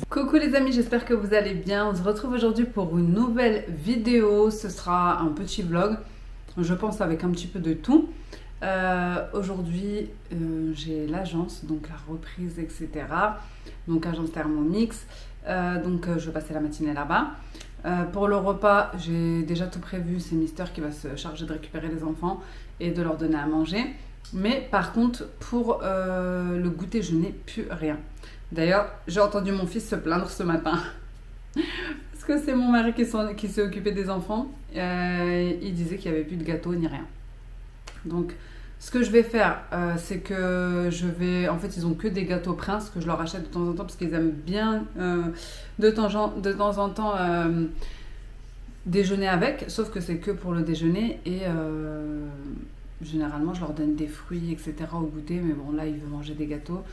Coucou les amis, j'espère que vous allez bien. On se retrouve aujourd'hui pour une nouvelle vidéo. Ce sera un petit vlog, je pense avec un petit peu de tout. Aujourd'hui j'ai l'agence, donc la reprise, etc. Donc agence Thermomix. Je vais passer la matinée là-bas. Pour le repas, j'ai déjà tout prévu. C'est Mister qui va se charger de récupérer les enfants et de leur donner à manger. Mais par contre, pour le goûter, je n'ai plus rien. D'ailleurs, j'ai entendu mon fils se plaindre ce matin. Parce que c'est mon mari qui s'est occupé des enfants. Il disait qu'il n'y avait plus de gâteau ni rien. Donc, ce que je vais faire, c'est que je vais... En fait, ils n'ont que des gâteaux Prince que je leur achète de temps en temps parce qu'ils aiment bien de temps en temps déjeuner avec. Sauf que c'est que pour le déjeuner et... généralement, je leur donne des fruits, etc. au goûter. Mais bon, là, il veut manger des gâteaux.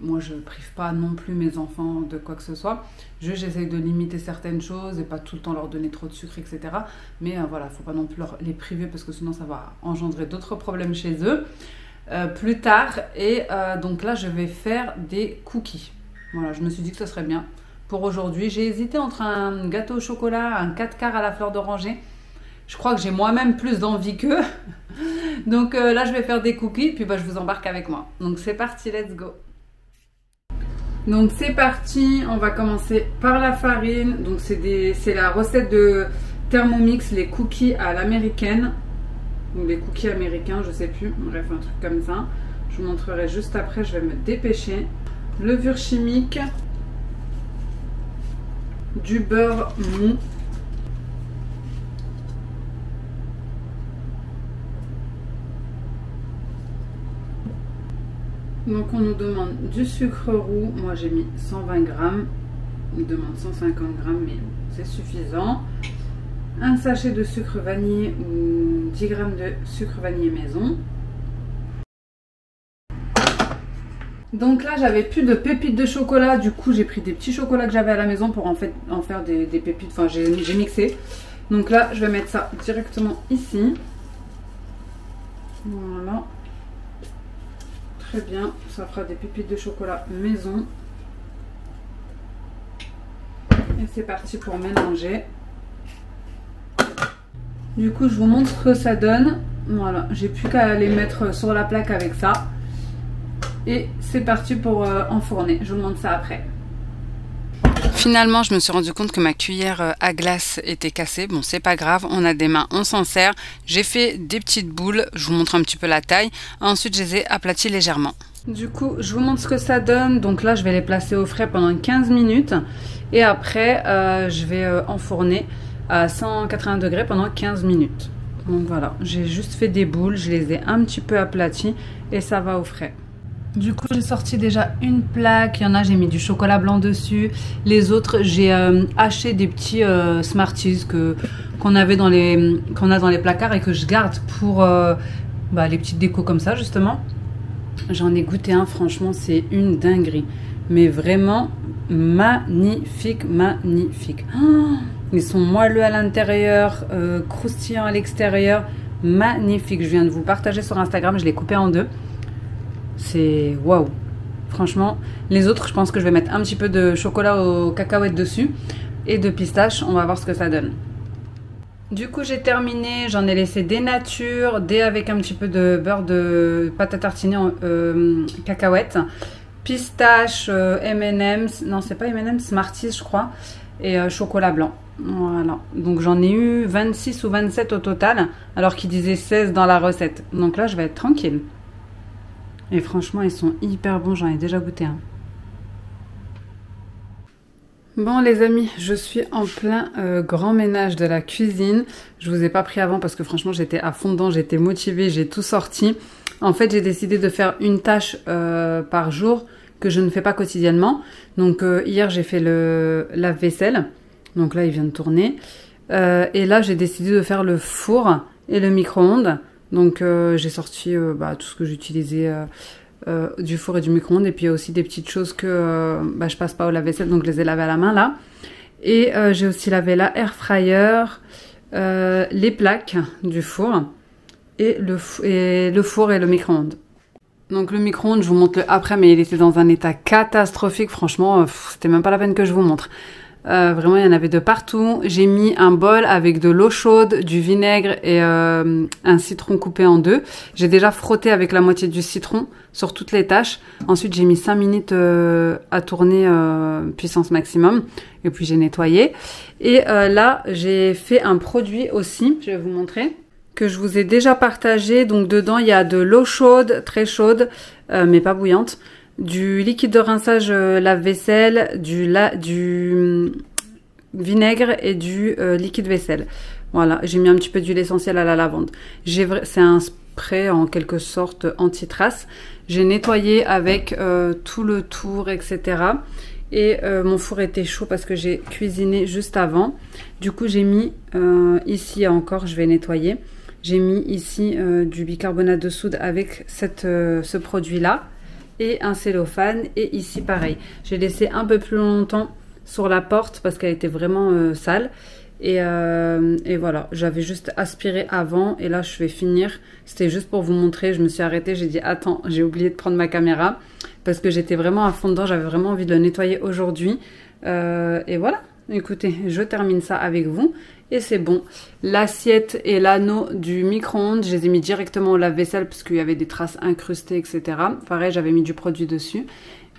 Moi, je ne prive pas non plus mes enfants de quoi que ce soit. J'essaye de limiter certaines choses et pas tout le temps leur donner trop de sucre, etc. Mais voilà, il ne faut pas non plus les priver parce que sinon, ça va engendrer d'autres problèmes chez eux plus tard. Et donc là, je vais faire des cookies. Voilà, je me suis dit que ce serait bien pour aujourd'hui. J'ai hésité entre un gâteau au chocolat, un 4 quarts à la fleur d'oranger. Je crois que j'ai moi-même plus d'envie qu'eux. Donc là, je vais faire des cookies, puis je vous embarque avec moi. Donc c'est parti, let's go. Donc c'est parti, on va commencer par la farine. Donc c'est la recette de Thermomix, les cookies à l'américaine. Ou les cookies américains, je sais plus. Bref, un truc comme ça. Je vous montrerai juste après, je vais me dépêcher. Levure chimique. Du beurre mou. Donc on nous demande du sucre roux, moi j'ai mis 120 grammes, on nous demande 150 grammes mais c'est suffisant. Un sachet de sucre vanillé ou 10 grammes de sucre vanillé maison. Donc là j'avais plus de pépites de chocolat, du coup j'ai pris des petits chocolats que j'avais à la maison pour en faire des pépites, enfin j'ai mixé. Donc là je vais mettre ça directement ici. Voilà. Très bien, ça fera des pépites de chocolat maison. Et c'est parti pour mélanger. Du coup, je vous montre ce que ça donne. Voilà, j'ai plus qu'à les mettre sur la plaque avec ça. Et c'est parti pour enfourner. Je vous montre ça après. Finalement, je me suis rendu compte que ma cuillère à glace était cassée. Bon, c'est pas grave, on a des mains, on s'en sert. J'ai fait des petites boules, je vous montre un petit peu la taille. Ensuite, je les ai aplaties légèrement. Du coup, je vous montre ce que ça donne. Donc là, je vais les placer au frais pendant 15 minutes. Et après, je vais enfourner à 180 degrés pendant 15 minutes. Donc voilà, j'ai juste fait des boules, je les ai un petit peu aplaties et ça va au frais. Du coup, j'ai sorti déjà une plaque. Il y en a, j'ai mis du chocolat blanc dessus. Les autres, j'ai haché des petits Smarties qu'on a dans les placards et que je garde pour les petites décos comme ça, justement. J'en ai goûté un, franchement, c'est une dinguerie. Mais vraiment magnifique, magnifique. Oh, ils sont moelleux à l'intérieur, croustillants à l'extérieur. Magnifique. Je viens de vous partager sur Instagram, je l'ai coupé en deux. C'est waouh, franchement. Les autres, je pense que je vais mettre un petit peu de chocolat aux cacahuètes dessus et de pistache. On va voir ce que ça donne. Du coup, j'ai terminé. J'en ai laissé des natures, des avec un petit peu de beurre de pâte à tartiner en cacahuètes, pistache, M&M's. Non, c'est pas M&M's, Smarties, je crois, et chocolat blanc. Voilà. Donc j'en ai eu 26 ou 27 au total, alors qu'il disait 16 dans la recette. Donc là, je vais être tranquille. Et franchement, ils sont hyper bons. J'en ai déjà goûté un. Bon les amis, je suis en plein grand ménage de la cuisine. Je vous ai pas pris avant parce que franchement j'étais à fond dedans, j'étais motivée, j'ai tout sorti. En fait j'ai décidé de faire une tâche par jour que je ne fais pas quotidiennement. Donc hier j'ai fait le lave-vaisselle, donc là il vient de tourner. Et là j'ai décidé de faire le four et le micro-ondes. Donc j'ai sorti tout ce que j'utilisais du four et du micro-ondes, et puis il y a aussi des petites choses que je passe pas au lave-vaisselle, donc je les ai lavées à la main là. Et j'ai aussi lavé la air fryer, les plaques du four et le four et le micro-ondes. Donc le micro-ondes, je vous montre le après, mais il était dans un état catastrophique, franchement, c'était même pas la peine que je vous montre. Vraiment, il y en avait de partout. J'ai mis un bol avec de l'eau chaude, du vinaigre et un citron coupé en deux. J'ai déjà frotté avec la moitié du citron sur toutes les tâches. Ensuite, j'ai mis 5 minutes à tourner puissance maximum. Et puis, j'ai nettoyé. Et là, j'ai fait un produit aussi, je vais vous montrer, que je vous ai déjà partagé. Donc, dedans, il y a de l'eau chaude, très chaude, mais pas bouillante. Du liquide de rinçage lave-vaisselle, du vinaigre et du liquide vaisselle. Voilà, j'ai mis un petit peu d'huile essentielle à la lavande. C'est un spray en quelque sorte anti-trace. J'ai nettoyé avec tout le tour, etc. Et mon four était chaud parce que j'ai cuisiné juste avant. Du coup, j'ai mis ici encore, je vais nettoyer. J'ai mis ici du bicarbonate de soude avec ce produit-là. Et un cellophane, et ici pareil. J'ai laissé un peu plus longtemps sur la porte parce qu'elle était vraiment sale. Et voilà, j'avais juste aspiré avant et là je vais finir. C'était juste pour vous montrer, je me suis arrêtée, j'ai dit attends, j'ai oublié de prendre ma caméra parce que j'étais vraiment à fond dedans, j'avais vraiment envie de le nettoyer aujourd'hui. Et voilà, écoutez, je termine ça avec vous. Et c'est bon. L'assiette et l'anneau du micro-ondes, je les ai mis directement au lave-vaisselle parce qu'il y avait des traces incrustées, etc. Pareil, j'avais mis du produit dessus.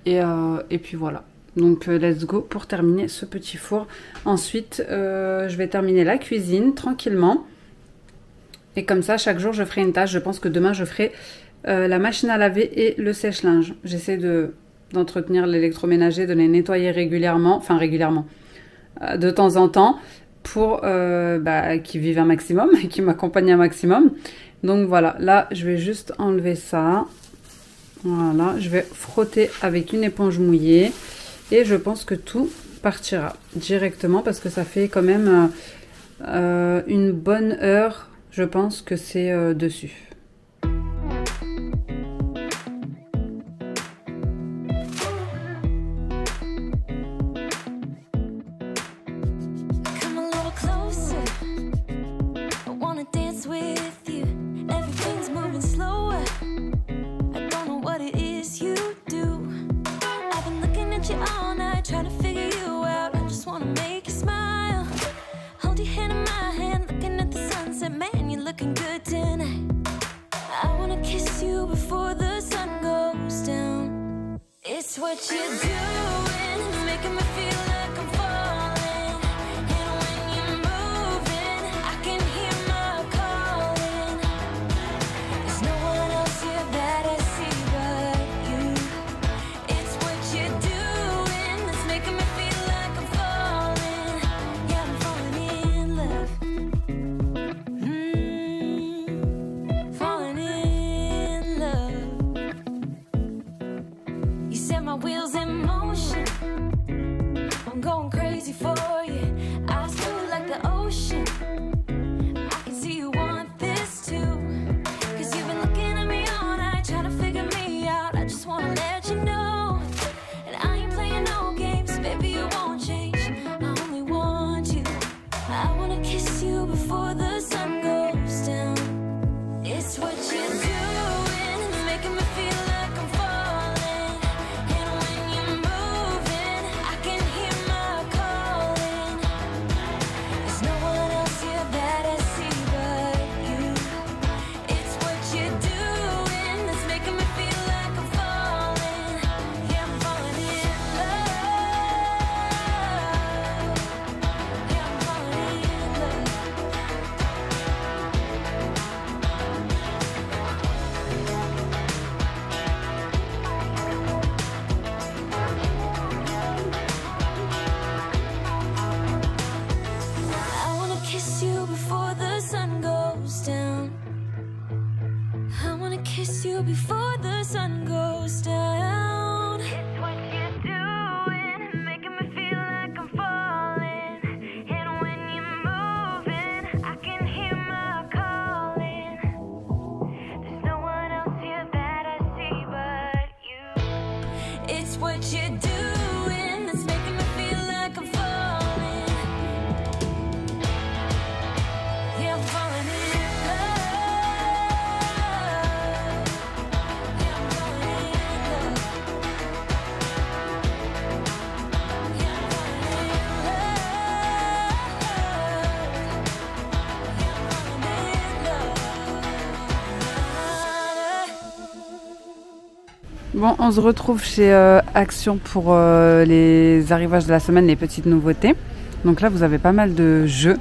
Et puis voilà. Donc, let's go pour terminer ce petit four. Ensuite, je vais terminer la cuisine tranquillement. Et comme ça, chaque jour, je ferai une tâche. Je pense que demain, je ferai la machine à laver et le sèche-linge. J'essaie d'entretenir l'électroménager, de les nettoyer régulièrement. Enfin, régulièrement. De temps en temps. Pour qu'ils vivent un maximum et qui m'accompagnent un maximum. Donc voilà, là je vais juste enlever ça. Voilà, je vais frotter avec une éponge mouillée et je pense que tout partira directement parce que ça fait quand même une bonne heure, je pense que c'est dessus. It's what you're doing, making me feel like I'm falling. And when you're moving, I can hear my calling. There's no one else here that I see but you. It's what you're doing that's making me feel like I'm falling. Yeah, I'm falling in love. Falling in love. You set my wheels in motion. I'm going crazy for you. I feel like the ocean. I can see you want this too. Cause you've been looking at me all night, trying to figure me out. I just wanna let you know. And I ain't playing no games, baby, you won't change. I only want you. I wanna kiss you before the sun goes down. It's what you're doing, it's making me feel like I'm falling. And when you're moving, I can hear my calling. There's no one else here that I see but you. It's what you're doing that's making me feel like I'm falling. you before the sun goes down. It's what you're doing, making me feel like I'm falling. And when you're moving, I can hear my calling. There's no one else here that I see but you. It's what you're doing that's making me feel like I'm falling. Yeah, I'm falling in love. Yeah, I'm falling in love. Yeah, I'm falling in love. Yeah, I'm falling in love. Bon, on se retrouve chez Action pour les arrivages de la semaine, les petites nouveautés. Donc là, vous avez pas mal de jeux.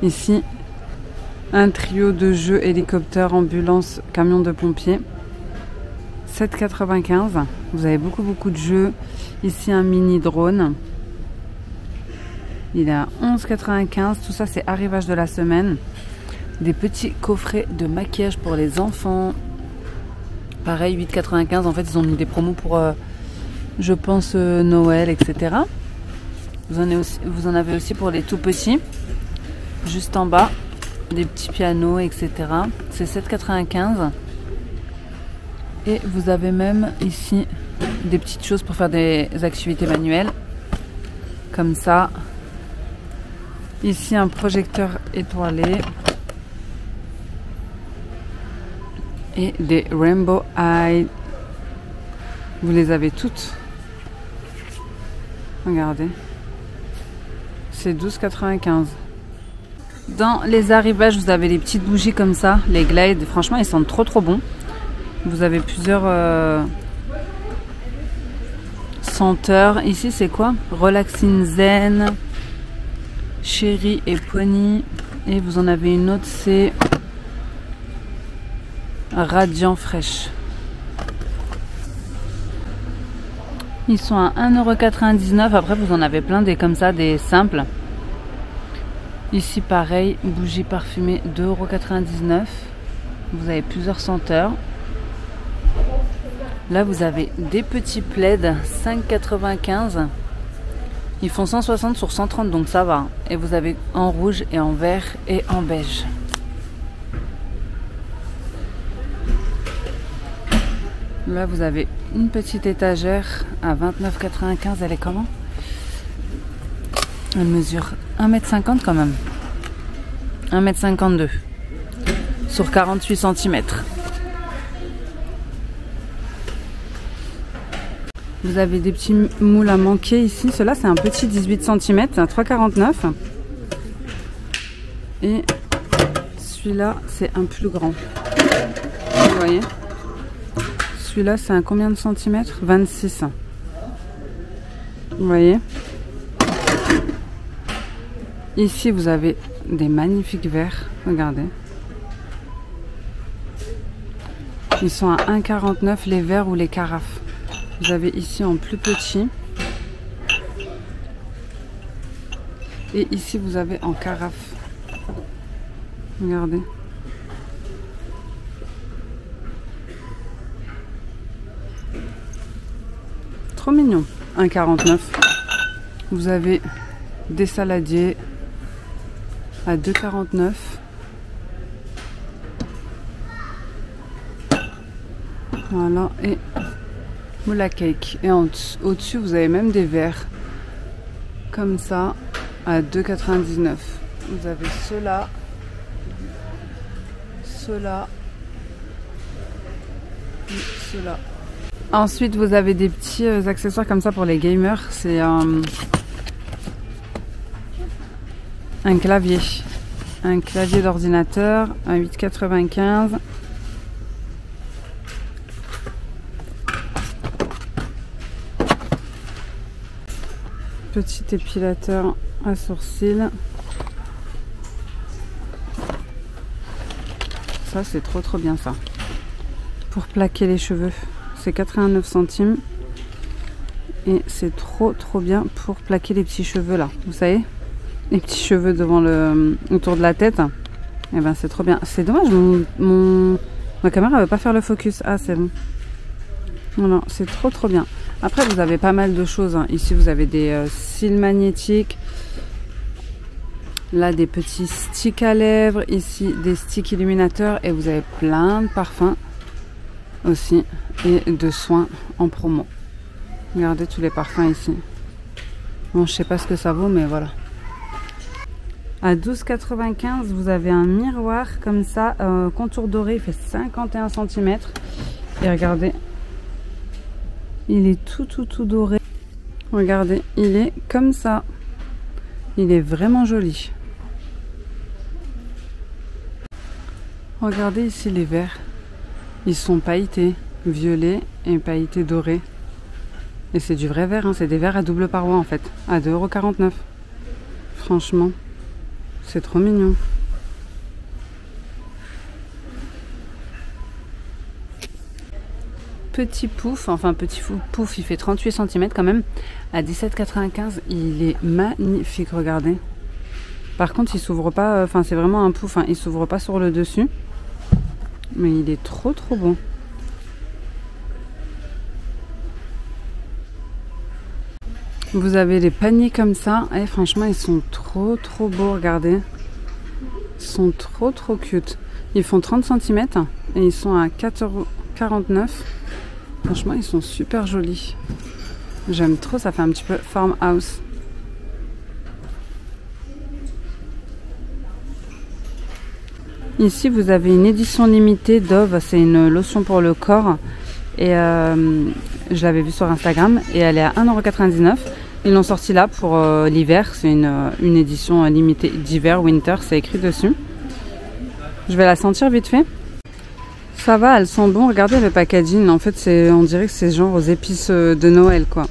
Ici, un trio de jeux hélicoptère, ambulance, camion de pompiers. 7,95. Vous avez beaucoup de jeux. Ici, un mini drone. Il est à 11,95. Tout ça, c'est arrivage de la semaine. Des petits coffrets de maquillage pour les enfants. Pareil, 8,95. En fait, ils ont mis des promos pour, je pense, Noël, etc. Vous en avez aussi pour les tout petits. Juste en bas, des petits pianos, etc. C'est 7,95. Et vous avez même ici des petites choses pour faire des activités manuelles. Comme ça. Ici, un projecteur étoilé. Et des Rainbow Eye. Vous les avez toutes. Regardez. C'est 12,95. Dans les arrivages, vous avez les petites bougies comme ça, les Glade. Franchement, ils sentent trop bons. Vous avez plusieurs senteurs. Ici, c'est quoi? Relaxing Zen, Chéri et Pony. Et vous en avez une autre, c'est Radiant Fraîche. Ils sont à 1,99 €. Après, vous en avez plein des comme ça, des simples. Ici, pareil, bougie parfumée, 2,99 €. Vous avez plusieurs senteurs. Là, vous avez des petits plaids, 5,95 €. Ils font 160 sur 130, donc ça va. Et vous avez en rouge et en vert et en beige. Là, vous avez une petite étagère à 29,95 €. Elle est comment? Elle mesure 1,50 m quand même. 1,52 m sur 48 cm. Vous avez des petits moules à manquer ici. Celui-là, c'est un petit 18 cm, à 3,49 €. Et celui-là, c'est un plus grand. Vous voyez? Celui-là, c'est un combien de centimètres? 26. Vous voyez? Ici, vous avez des magnifiques verres. Regardez. Ils sont à 1,49 € les verres ou les carafes. Vous avez ici en plus petit. Et ici, vous avez en carafe. Regardez. Trop mignon. 1,49 €. Vous avez des saladiers à 2,49 €. Voilà. Et moula cake. Et au-dessus, vous avez même des verres. Comme ça. À 2,99 €. Vous avez ceux-là. Ceux-là. Et ceux-là. Ensuite, vous avez des petits accessoires comme ça pour les gamers. C'est un clavier. Un clavier d'ordinateur à 8,95 €. Petit épilateur à sourcils. Ça, c'est trop bien ça. Pour plaquer les cheveux. C'est 89 centimes. Et c'est trop bien pour plaquer les petits cheveux là. Vous savez? Les petits cheveux devant autour de la tête. Et ben c'est trop bien. C'est dommage, mon Ma caméra veut pas faire le focus. Ah, c'est bon. Voilà, c'est trop bien. Après, vous avez pas mal de choses. Hein. Ici, vous avez des cils magnétiques. Là, des petits sticks à lèvres. Ici, des sticks illuminateurs. Et vous avez plein de parfums aussi. Et de soins en promo. Regardez tous les parfums ici. Bon, je sais pas ce que ça vaut, mais voilà. À 12,95 €, vous avez un miroir comme ça, contour doré, il fait 51 cm. Et regardez, il est tout doré. Regardez, il est comme ça. Il est vraiment joli. Regardez ici les verres. Ils sont pailletés, violets et pailletés dorés. Et c'est du vrai verre, hein, c'est des verres à double paroi en fait, à 2,49 €. Franchement, c'est trop mignon. Petit pouf, enfin petit pouf, il fait 38 cm quand même. À 17,95 €, il est magnifique, regardez. Par contre, il s'ouvre pas, enfin c'est vraiment un pouf, hein, il s'ouvre pas sur le dessus. Mais il est trop bon. Vous avez les paniers comme ça, et franchement ils sont trop beaux, regardez. Ils sont trop cute. Ils font 30 cm et ils sont à 4,49 €. Franchement ils sont super jolis. J'aime trop, ça fait un petit peu farmhouse. Ici vous avez une édition limitée Dove, c'est une lotion pour le corps. Et je l'avais vue sur Instagram et elle est à 1,99 €. Ils l'ont sorti là pour l'hiver. C'est une édition limitée d'hiver, winter, c'est écrit dessus. Je vais la sentir vite fait. Ça va, elles sont bonnes. Regardez le packaging. En fait, on dirait que c'est genre aux épices de Noël, quoi.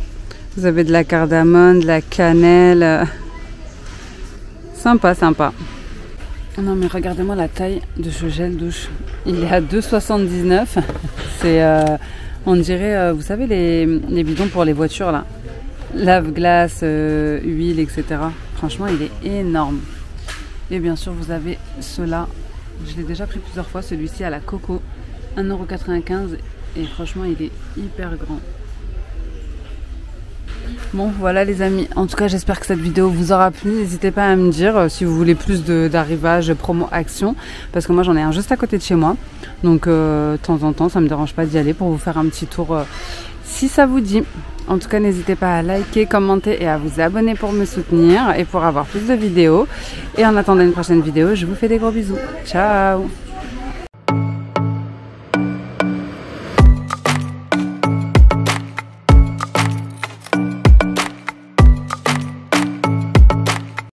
Vous avez de la cardamome, de la cannelle. Sympa. Non mais regardez-moi la taille de ce gel douche. Il est à 2,79 €. C'est, on dirait, vous savez les bidons pour les voitures là. Lave-glace, huile, etc. Franchement, il est énorme. Et bien sûr, vous avez ceux-là. Je l'ai déjà pris plusieurs fois. Celui-ci à la coco, 1,95 €. Et franchement, il est hyper grand. Bon, voilà les amis. En tout cas, j'espère que cette vidéo vous aura plu. N'hésitez pas à me dire si vous voulez plus d'arrivage promo action. Parce que moi, j'en ai un juste à côté de chez moi. Donc, de temps en temps, ça ne me dérange pas d'y aller pour vous faire un petit tour si ça vous dit. En tout cas, n'hésitez pas à liker, commenter et à vous abonner pour me soutenir et pour avoir plus de vidéos. Et en attendant une prochaine vidéo, je vous fais des gros bisous. Ciao!